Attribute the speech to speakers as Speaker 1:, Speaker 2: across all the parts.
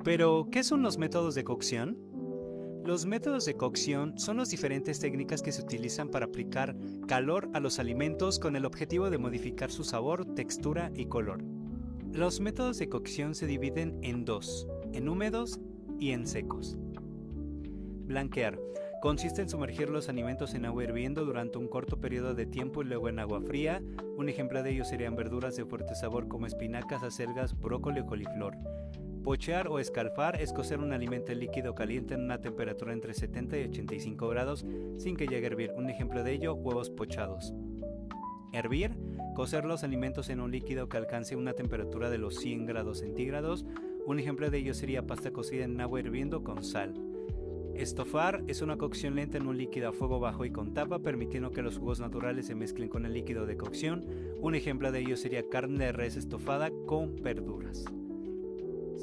Speaker 1: Pero, ¿qué son los métodos de cocción? Los métodos de cocción son las diferentes técnicas que se utilizan para aplicar calor a los alimentos con el objetivo de modificar su sabor, textura y color. Los métodos de cocción se dividen en dos, en húmedos y en secos. Blanquear. Consiste en sumergir los alimentos en agua hirviendo durante un corto periodo de tiempo y luego en agua fría. Un ejemplo de ello serían verduras de fuerte sabor como espinacas, acelgas, brócoli o coliflor. Pochear o escalfar es cocer un alimento líquido caliente en una temperatura entre 70 y 85 grados sin que llegue a hervir. Un ejemplo de ello, huevos pochados. Hervir, cocer los alimentos en un líquido que alcance una temperatura de los 100 grados centígrados. Un ejemplo de ello sería pasta cocida en agua hirviendo con sal. Estofar es una cocción lenta en un líquido a fuego bajo y con tapa, permitiendo que los jugos naturales se mezclen con el líquido de cocción. Un ejemplo de ello sería carne de res estofada con verduras.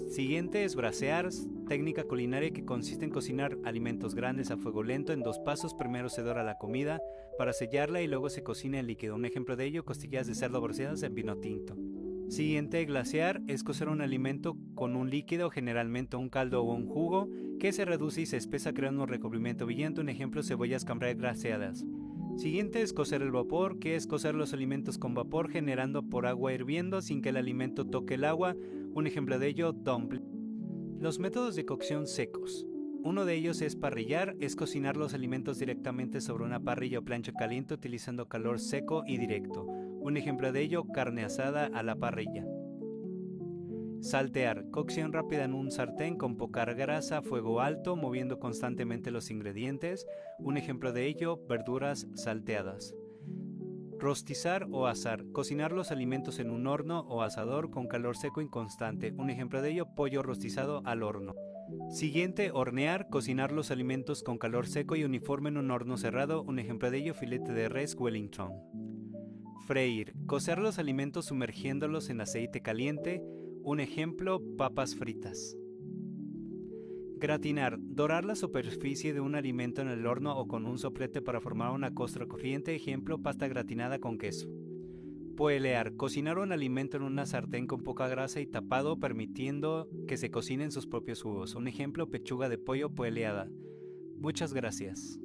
Speaker 1: Siguiente es brasear, técnica culinaria que consiste en cocinar alimentos grandes a fuego lento en dos pasos. Primero se dora la comida para sellarla y luego se cocina el líquido. Un ejemplo de ello, costillas de cerdo braseadas en vino tinto. Siguiente, glasear, es cocer un alimento con un líquido, generalmente un caldo o un jugo, que se reduce y se espesa creando un recubrimiento brillante. Un ejemplo, cebollas cambray glaseadas. Siguiente es cocer el vapor, que es cocer los alimentos con vapor generando por agua hirviendo sin que el alimento toque el agua. Un ejemplo de ello, dumpling. Los métodos de cocción secos. Uno de ellos es parrillar, es cocinar los alimentos directamente sobre una parrilla o plancha caliente utilizando calor seco y directo. Un ejemplo de ello, carne asada a la parrilla. Saltear, cocción rápida en un sartén con poca grasa a fuego alto, moviendo constantemente los ingredientes. Un ejemplo de ello, verduras salteadas. Rostizar o asar, cocinar los alimentos en un horno o asador con calor seco inconstante. Un ejemplo de ello, pollo rostizado al horno. Siguiente, hornear, cocinar los alimentos con calor seco y uniforme en un horno cerrado. Un ejemplo de ello, filete de res Wellington. Freír, cocer los alimentos sumergiéndolos en aceite caliente. Un ejemplo, papas fritas. Gratinar, dorar la superficie de un alimento en el horno o con un soplete para formar una costra crujiente. Ejemplo, pasta gratinada con queso. Poelear, cocinar un alimento en una sartén con poca grasa y tapado, permitiendo que se cocinen sus propios jugos. Un ejemplo, pechuga de pollo poeleada. Muchas gracias.